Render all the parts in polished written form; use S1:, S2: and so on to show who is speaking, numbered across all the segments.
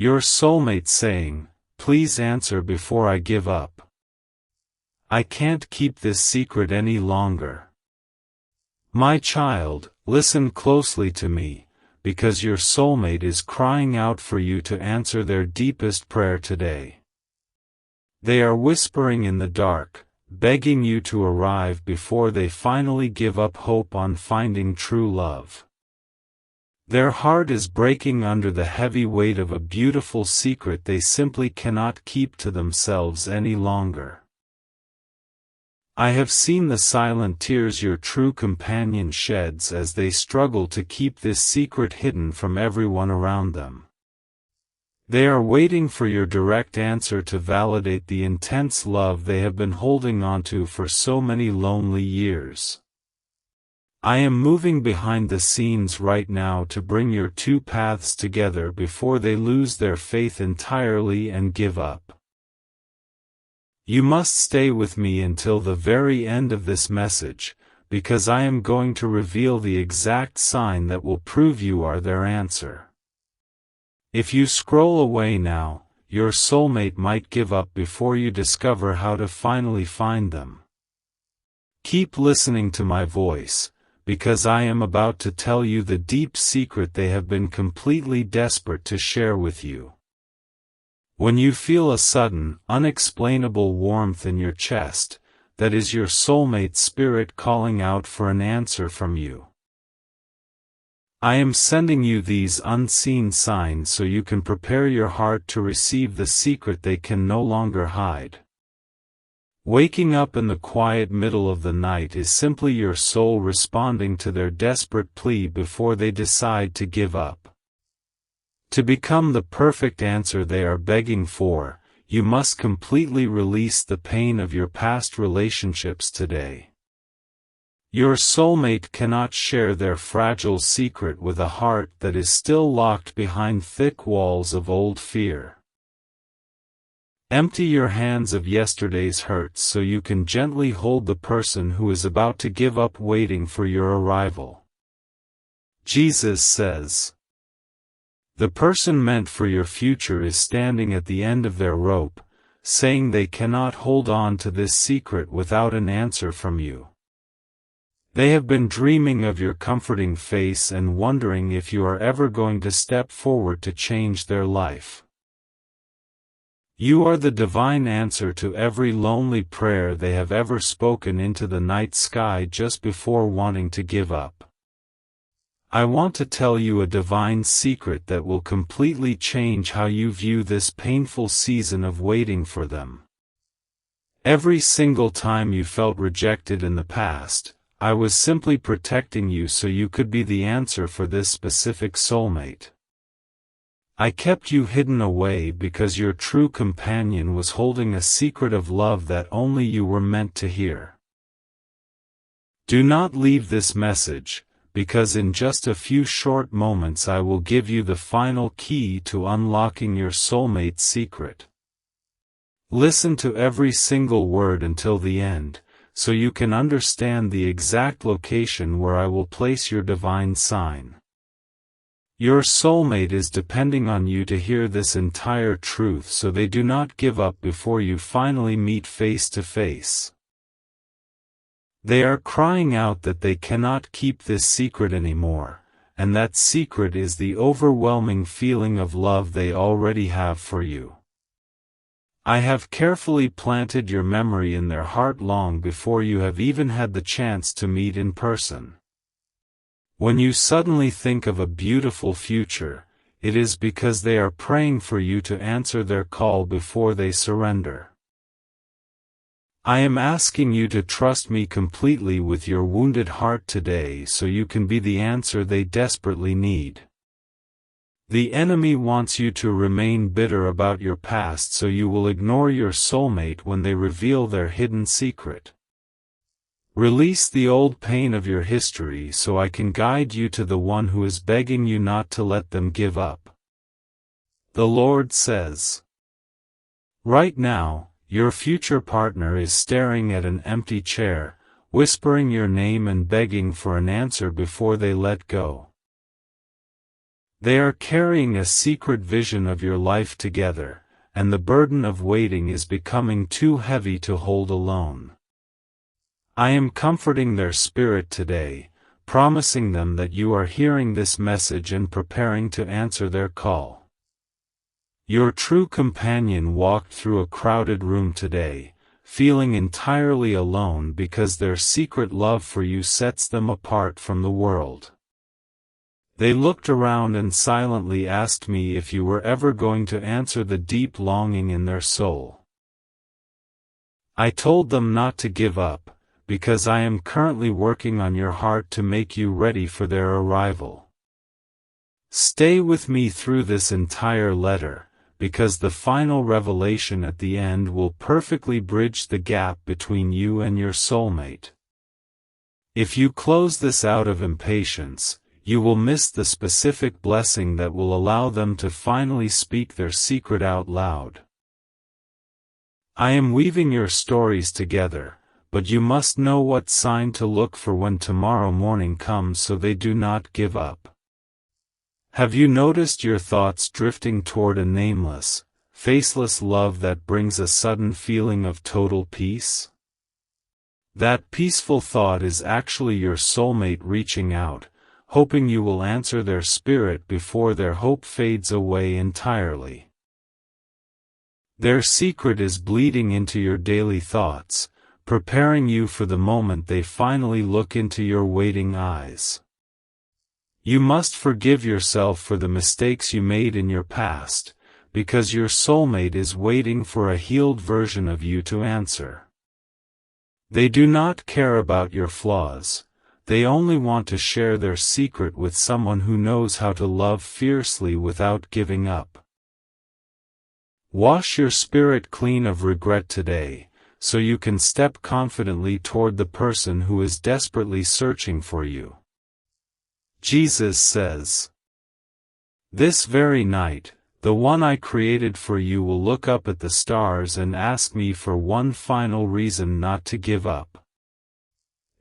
S1: Your soulmate saying, "Please answer before I give up. I can't keep this secret any longer." My child, listen closely to me, because your soulmate is crying out for you to answer their deepest prayer today. They are whispering in the dark, begging you to arrive before they finally give up hope on finding true love. Their heart is breaking under the heavy weight of a beautiful secret they simply cannot keep to themselves any longer. I have seen the silent tears your true companion sheds as they struggle to keep this secret hidden from everyone around them. They are waiting for your direct answer to validate the intense love they have been holding onto for so many lonely years. I am moving behind the scenes right now to bring your two paths together before they lose their faith entirely and give up. You must stay with me until the very end of this message, because I am going to reveal the exact sign that will prove you are their answer. If you scroll away now, your soulmate might give up before you discover how to finally find them. Keep listening to my voice, because I am about to tell you the deep secret they have been completely desperate to share with you. When you feel a sudden, unexplainable warmth in your chest, that is your soulmate's spirit calling out for an answer from you. I am sending you these unseen signs so you can prepare your heart to receive the secret they can no longer hide. Waking up in the quiet middle of the night is simply your soul responding to their desperate plea before they decide to give up. To become the perfect answer they are begging for, you must completely release the pain of your past relationships today. Your soulmate cannot share their fragile secret with a heart that is still locked behind thick walls of old fear. Empty your hands of yesterday's hurts so you can gently hold the person who is about to give up waiting for your arrival. Jesus says, "The person meant for your future is standing at the end of their rope, saying they cannot hold on to this secret without an answer from you. They have been dreaming of your comforting face and wondering if you are ever going to step forward to change their life. You are the divine answer to every lonely prayer they have ever spoken into the night sky just before wanting to give up. I want to tell you a divine secret that will completely change how you view this painful season of waiting for them. Every single time you felt rejected in the past, I was simply protecting you so you could be the answer for this specific soulmate. I kept you hidden away because your true companion was holding a secret of love that only you were meant to hear. Do not leave this message, because in just a few short moments I will give you the final key to unlocking your soulmate's secret. Listen to every single word until the end, so you can understand the exact location where I will place your divine sign. Your soulmate is depending on you to hear this entire truth so they do not give up before you finally meet face to face. They are crying out that they cannot keep this secret anymore, and that secret is the overwhelming feeling of love they already have for you. I have carefully planted your memory in their heart long before you have even had the chance to meet in person. When you suddenly think of a beautiful future, it is because they are praying for you to answer their call before they surrender. I am asking you to trust me completely with your wounded heart today so you can be the answer they desperately need. The enemy wants you to remain bitter about your past so you will ignore your soulmate when they reveal their hidden secret. Release the old pain of your history so I can guide you to the one who is begging you not to let them give up. The Lord says, right now, your future partner is staring at an empty chair, whispering your name and begging for an answer before they let go. They are carrying a secret vision of your life together, and the burden of waiting is becoming too heavy to hold alone. I am comforting their spirit today, promising them that you are hearing this message and preparing to answer their call. Your true companion walked through a crowded room today, feeling entirely alone because their secret love for you sets them apart from the world. They looked around and silently asked me if you were ever going to answer the deep longing in their soul. I told them not to give up, because I am currently working on your heart to make you ready for their arrival. Stay with me through this entire letter, because the final revelation at the end will perfectly bridge the gap between you and your soulmate. If you close this out of impatience, you will miss the specific blessing that will allow them to finally speak their secret out loud. I am weaving your stories together, but you must know what sign to look for when tomorrow morning comes so they do not give up. Have you noticed your thoughts drifting toward a nameless, faceless love that brings a sudden feeling of total peace? That peaceful thought is actually your soulmate reaching out, hoping you will answer their spirit before their hope fades away entirely. Their secret is bleeding into your daily thoughts, preparing you for the moment they finally look into your waiting eyes. You must forgive yourself for the mistakes you made in your past, because your soulmate is waiting for a healed version of you to answer. They do not care about your flaws, they only want to share their secret with someone who knows how to love fiercely without giving up. Wash your spirit clean of regret today, so you can step confidently toward the person who is desperately searching for you. Jesus says, "This very night, the one I created for you will look up at the stars and ask me for one final reason not to give up."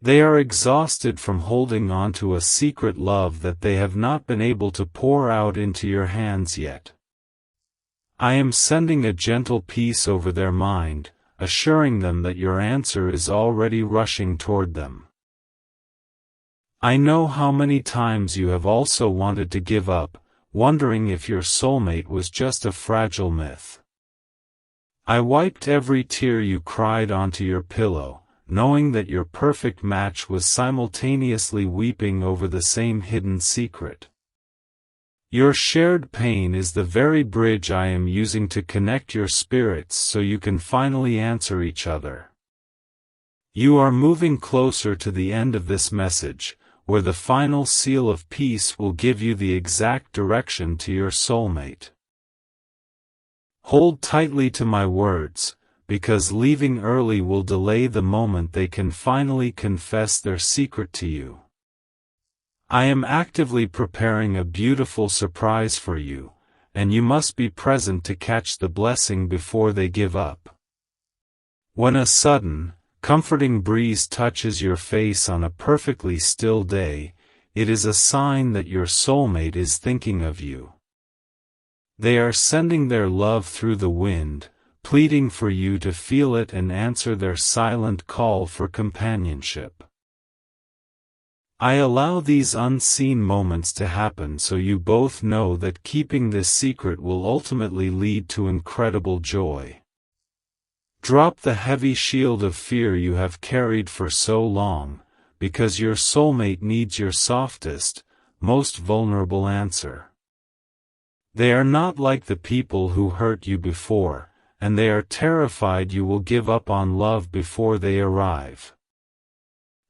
S1: They are exhausted from holding on to a secret love that they have not been able to pour out into your hands yet. I am sending a gentle peace over their mind, assuring them that your answer is already rushing toward them. I know how many times you have also wanted to give up, wondering if your soulmate was just a fragile myth. I wiped every tear you cried onto your pillow, knowing that your perfect match was simultaneously weeping over the same hidden secret. Your shared pain is the very bridge I am using to connect your spirits so you can finally answer each other. You are moving closer to the end of this message, where the final seal of peace will give you the exact direction to your soulmate. Hold tightly to my words, because leaving early will delay the moment they can finally confess their secret to you. I am actively preparing a beautiful surprise for you, and you must be present to catch the blessing before they give up. When a sudden, comforting breeze touches your face on a perfectly still day, it is a sign that your soulmate is thinking of you. They are sending their love through the wind, pleading for you to feel it and answer their silent call for companionship. I allow these unseen moments to happen so you both know that keeping this secret will ultimately lead to incredible joy. Drop the heavy shield of fear you have carried for so long, because your soulmate needs your softest, most vulnerable answer. They are not like the people who hurt you before, and they are terrified you will give up on love before they arrive.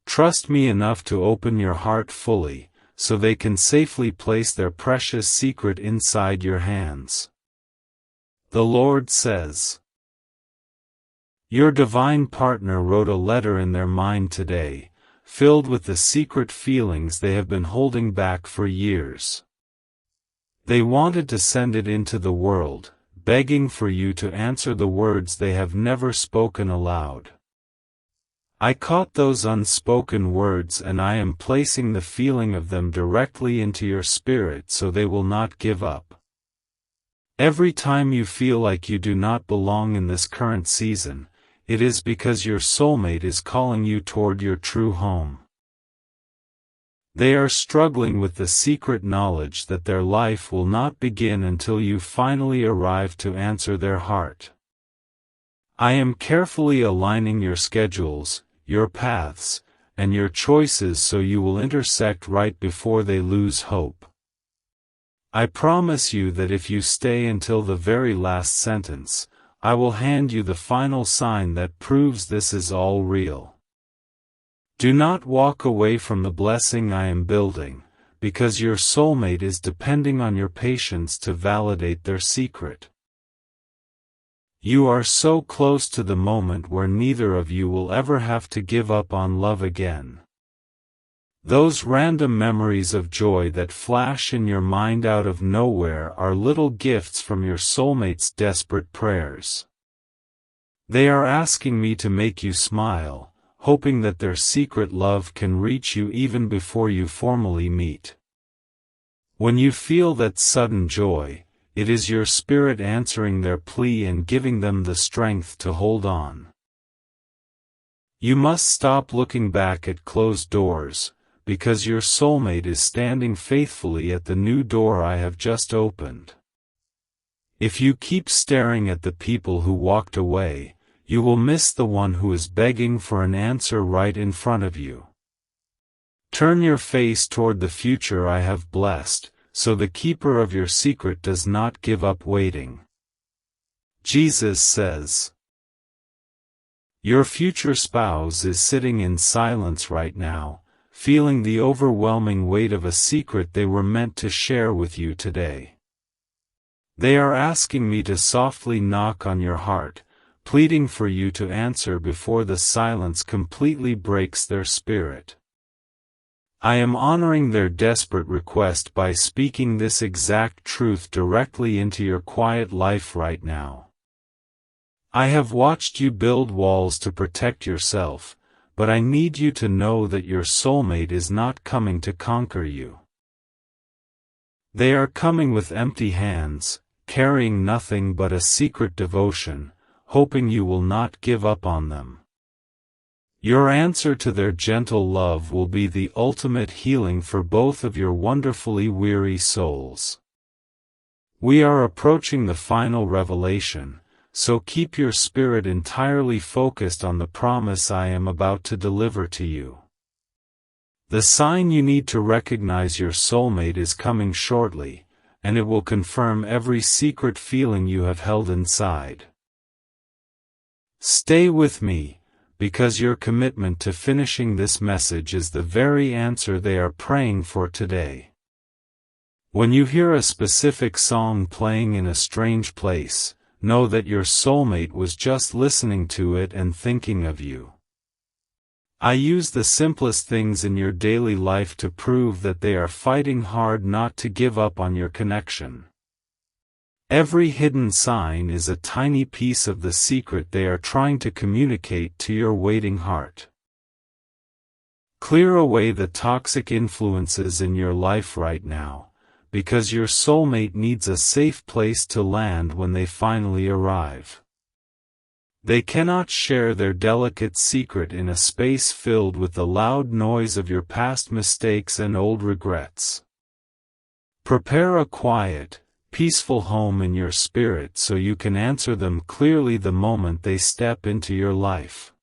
S1: Trust me enough to open your heart fully, so they can safely place their precious secret inside your hands. The Lord says, your divine partner wrote a letter in their mind today, filled with the secret feelings they have been holding back for years. They wanted to send it into the world, begging for you to answer the words they have never spoken aloud. I caught those unspoken words and I am placing the feeling of them directly into your spirit so they will not give up. Every time you feel like you do not belong in this current season, it is because your soulmate is calling you toward your true home. They are struggling with the secret knowledge that their life will not begin until you finally arrive to answer their heart. I am carefully aligning your schedules, your paths, and your choices so you will intersect right before they lose hope. I promise you that if you stay until the very last sentence, I will hand you the final sign that proves this is all real. Do not walk away from the blessing I am building, because your soulmate is depending on your patience to validate their secret. You are so close to the moment where neither of you will ever have to give up on love again. Those random memories of joy that flash in your mind out of nowhere are little gifts from your soulmate's desperate prayers. They are asking me to make you smile, hoping that their secret love can reach you even before you formally meet. When you feel that sudden joy, it is your spirit answering their plea and giving them the strength to hold on. You must stop looking back at closed doors, because your soulmate is standing faithfully at the new door I have just opened. If you keep staring at the people who walked away, you will miss the one who is begging for an answer right in front of you. Turn your face toward the future I have blessed, so the keeper of your secret does not give up waiting. Jesus says, your future spouse is sitting in silence right now, feeling the overwhelming weight of a secret they were meant to share with you today. They are asking me to softly knock on your heart, pleading for you to answer before the silence completely breaks their spirit. I am honoring their desperate request by speaking this exact truth directly into your quiet life right now. I have watched you build walls to protect yourself, but I need you to know that your soulmate is not coming to conquer you. They are coming with empty hands, carrying nothing but a secret devotion, hoping you will not give up on them. Your answer to their gentle love will be the ultimate healing for both of your wonderfully weary souls. We are approaching the final revelation, so keep your spirit entirely focused on the promise I am about to deliver to you. The sign you need to recognize your soulmate is coming shortly, and it will confirm every secret feeling you have held inside. Stay with me, because your commitment to finishing this message is the very answer they are praying for today. When you hear a specific song playing in a strange place, know that your soulmate was just listening to it and thinking of you. I use the simplest things in your daily life to prove that they are fighting hard not to give up on your connection. Every hidden sign is a tiny piece of the secret they are trying to communicate to your waiting heart. Clear away the toxic influences in your life right now, because your soulmate needs a safe place to land when they finally arrive. They cannot share their delicate secret in a space filled with the loud noise of your past mistakes and old regrets. Prepare a quiet, peaceful home in your spirit so you can answer them clearly the moment they step into your life.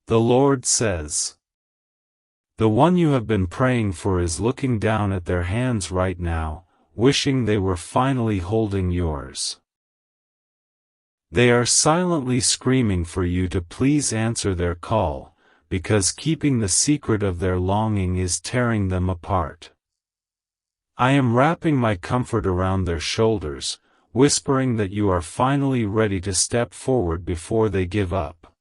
S1: The Lord says, the one you have been praying for is looking down at their hands right now, wishing they were finally holding yours. They are silently screaming for you to please answer their call, because keeping the secret of their longing is tearing them apart. I am wrapping my comfort around their shoulders, whispering that you are finally ready to step forward before they give up.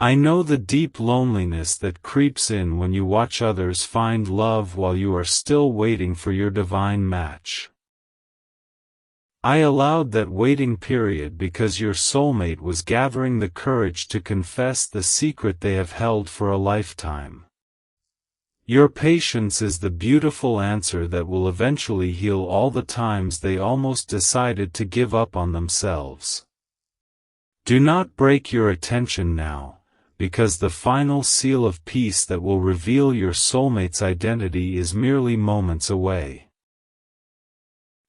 S1: I know the deep loneliness that creeps in when you watch others find love while you are still waiting for your divine match. I allowed that waiting period because your soulmate was gathering the courage to confess the secret they have held for a lifetime. Your patience is the beautiful answer that will eventually heal all the times they almost decided to give up on themselves. Do not break your attention now, because the final seal of peace that will reveal your soulmate's identity is merely moments away.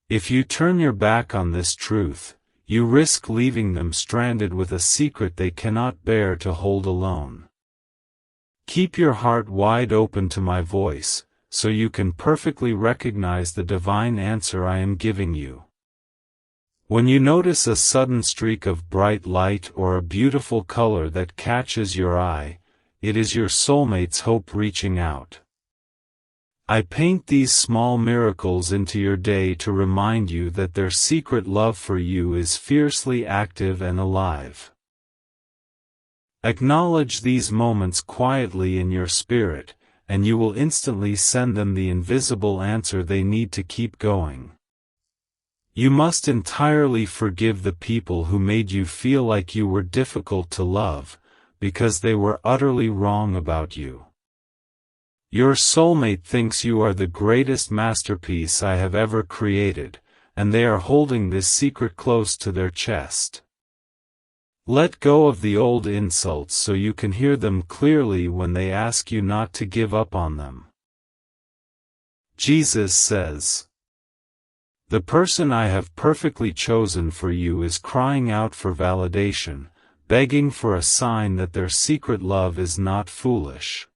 S1: If you turn your back on this truth, you risk leaving them stranded with a secret they cannot bear to hold alone. Keep your heart wide open to my voice, so you can perfectly recognize the divine answer I am giving you. When you notice a sudden streak of bright light or a beautiful color that catches your eye, it is your soulmate's hope reaching out. I paint these small miracles into your day to remind you that their secret love for you is fiercely active and alive. Acknowledge these moments quietly in your spirit, and you will instantly send them the invisible answer they need to keep going. You must entirely forgive the people who made you feel like you were difficult to love, because they were utterly wrong about you. Your soulmate thinks you are the greatest masterpiece I have ever created, and they are holding this secret close to their chest. Let go of the old insults so you can hear them clearly when they ask you not to give up on them. Jesus says, "The person I have perfectly chosen for you is crying out for validation, begging for a sign that their secret love is not foolish.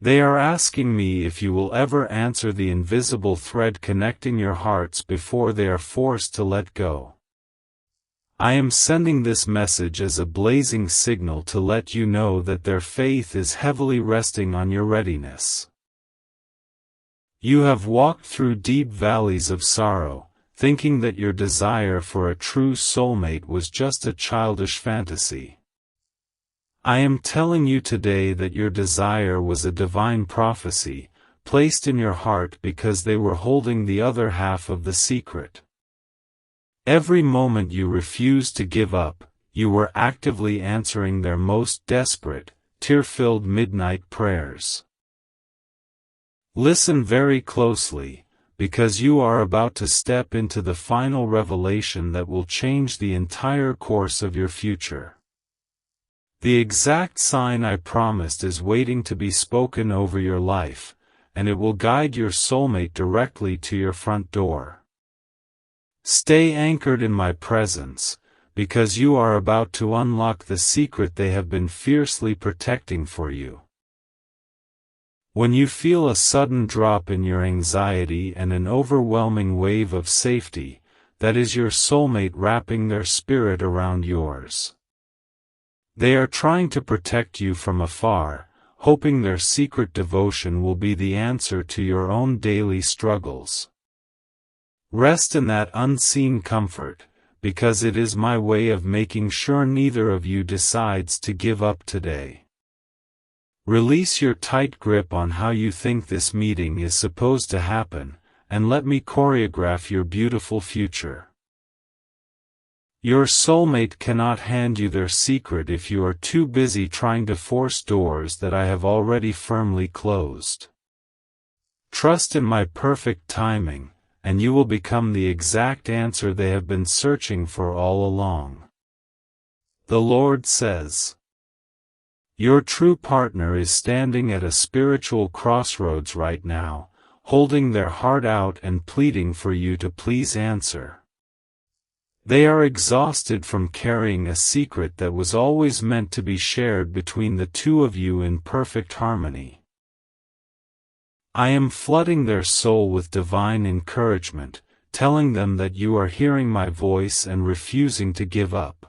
S1: They are asking me if you will ever answer the invisible thread connecting your hearts before they are forced to let go. I am sending this message as a blazing signal to let you know that their faith is heavily resting on your readiness. You have walked through deep valleys of sorrow, thinking that your desire for a true soulmate was just a childish fantasy. I am telling you today that your desire was a divine prophecy, placed in your heart because they were holding the other half of the secret. Every moment you refused to give up, you were actively answering their most desperate, tear-filled midnight prayers. Listen very closely, because you are about to step into the final revelation that will change the entire course of your future. The exact sign I promised is waiting to be spoken over your life, and it will guide your soulmate directly to your front door. Stay anchored in my presence, because you are about to unlock the secret they have been fiercely protecting for you. When you feel a sudden drop in your anxiety and an overwhelming wave of safety, that is your soulmate wrapping their spirit around yours. They are trying to protect you from afar, hoping their secret devotion will be the answer to your own daily struggles. Rest in that unseen comfort, because it is my way of making sure neither of you decides to give up today. Release your tight grip on how you think this meeting is supposed to happen, and let me choreograph your beautiful future. Your soulmate cannot hand you their secret if you are too busy trying to force doors that I have already firmly closed. Trust in my perfect timing, and you will become the exact answer they have been searching for all along. The Lord says, your true partner is standing at a spiritual crossroads right now, holding their heart out and pleading for you to please answer. They are exhausted from carrying a secret that was always meant to be shared between the two of you in perfect harmony. I am flooding their soul with divine encouragement, telling them that you are hearing my voice and refusing to give up.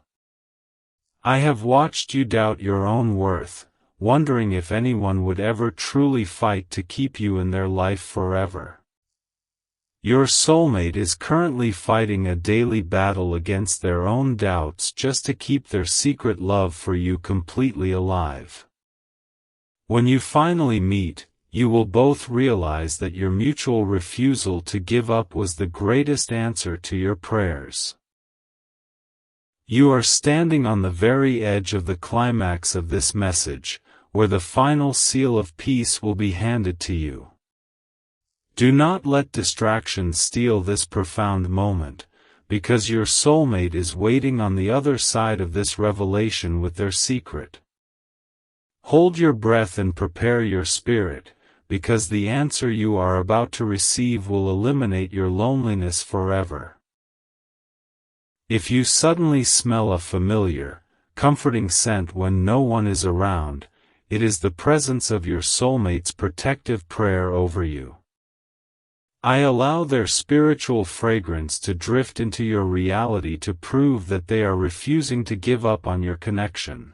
S1: I have watched you doubt your own worth, wondering if anyone would ever truly fight to keep you in their life forever. Your soulmate is currently fighting a daily battle against their own doubts just to keep their secret love for you completely alive. When you finally meet, you will both realize that your mutual refusal to give up was the greatest answer to your prayers. You are standing on the very edge of the climax of this message, where the final seal of peace will be handed to you. Do not let distractions steal this profound moment, because your soulmate is waiting on the other side of this revelation with their secret. Hold your breath and prepare your spirit, because the answer you are about to receive will eliminate your loneliness forever. If you suddenly smell a familiar, comforting scent when no one is around, it is the presence of your soulmate's protective prayer over you. I allow their spiritual fragrance to drift into your reality to prove that they are refusing to give up on your connection.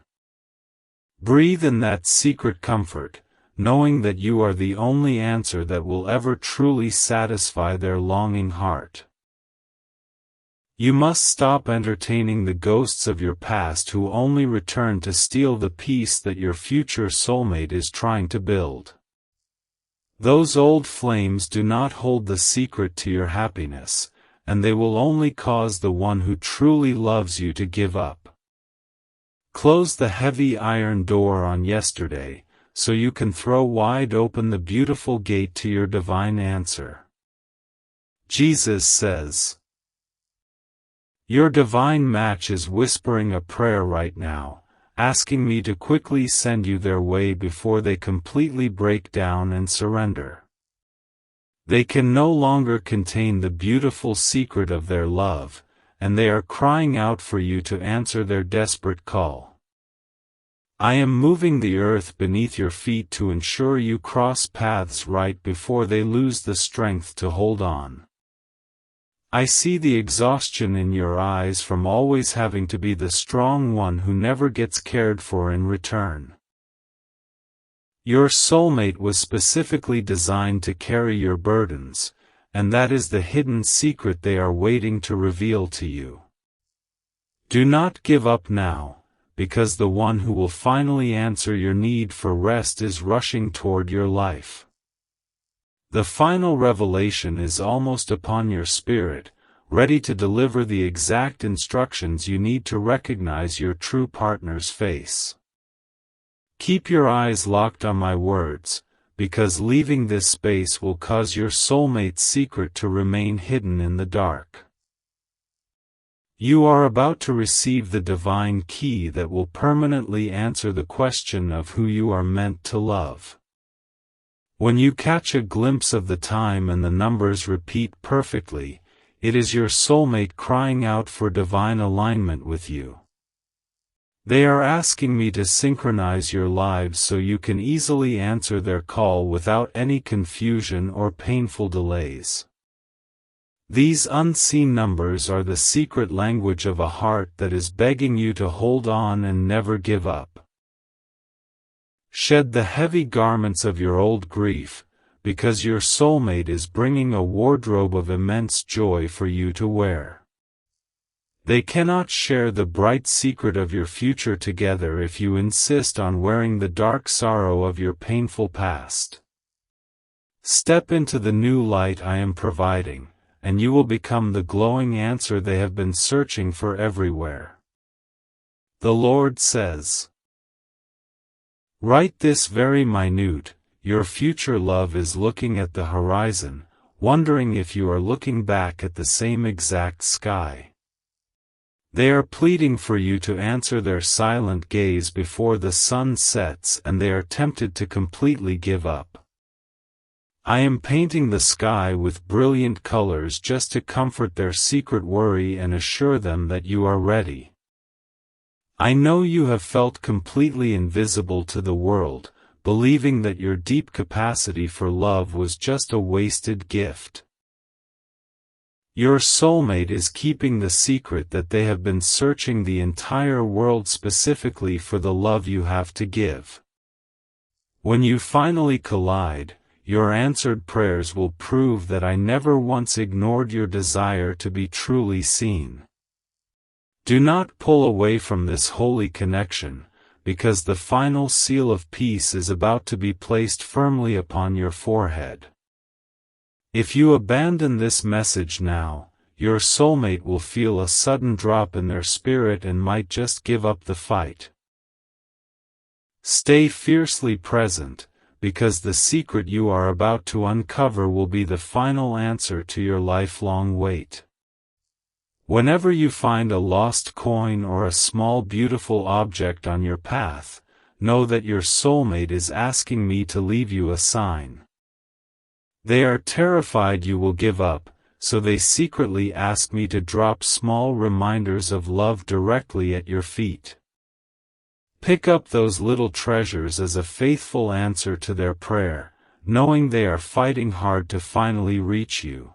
S1: Breathe in that secret comfort, knowing that you are the only answer that will ever truly satisfy their longing heart. You must stop entertaining the ghosts of your past who only return to steal the peace that your future soulmate is trying to build. Those old flames do not hold the secret to your happiness, and they will only cause the one who truly loves you to give up. Close the heavy iron door on yesterday, so you can throw wide open the beautiful gate to your divine answer. Jesus says, "Your divine match is whispering a prayer right now, asking me to quickly send you their way before they completely break down and surrender. They can no longer contain the beautiful secret of their love, and they are crying out for you to answer their desperate call. I am moving the earth beneath your feet to ensure you cross paths right before they lose the strength to hold on. I see the exhaustion in your eyes from always having to be the strong one who never gets cared for in return. Your soulmate was specifically designed to carry your burdens, and that is the hidden secret they are waiting to reveal to you. Do not give up now, because the one who will finally answer your need for rest is rushing toward your life. The final revelation is almost upon your spirit, ready to deliver the exact instructions you need to recognize your true partner's face. Keep your eyes locked on my words, because leaving this space will cause your soulmate's secret to remain hidden in the dark. You are about to receive the divine key that will permanently answer the question of who you are meant to love. When you catch a glimpse of the time and the numbers repeat perfectly, it is your soulmate crying out for divine alignment with you. They are asking me to synchronize your lives so you can easily answer their call without any confusion or painful delays. These unseen numbers are the secret language of a heart that is begging you to hold on and never give up. Shed the heavy garments of your old grief, because your soulmate is bringing a wardrobe of immense joy for you to wear. They cannot share the bright secret of your future together if you insist on wearing the dark sorrow of your painful past. Step into the new light I am providing, and you will become the glowing answer they have been searching for everywhere. The Lord says, right this very minute, your future love is looking at the horizon, wondering if you are looking back at the same exact sky. They are pleading for you to answer their silent gaze before the sun sets, and they are tempted to completely give up. I am painting the sky with brilliant colors just to comfort their secret worry and assure them that you are ready. I know you have felt completely invisible to the world, believing that your deep capacity for love was just a wasted gift. Your soulmate is keeping the secret that they have been searching the entire world specifically for the love you have to give. When you finally collide, your answered prayers will prove that I never once ignored your desire to be truly seen. Do not pull away from this holy connection, because the final seal of peace is about to be placed firmly upon your forehead. If you abandon this message now, your soulmate will feel a sudden drop in their spirit and might just give up the fight. Stay fiercely present, because the secret you are about to uncover will be the final answer to your lifelong wait. Whenever you find a lost coin or a small beautiful object on your path, know that your soulmate is asking me to leave you a sign. They are terrified you will give up, so they secretly ask me to drop small reminders of love directly at your feet. Pick up those little treasures as a faithful answer to their prayer, knowing they are fighting hard to finally reach you.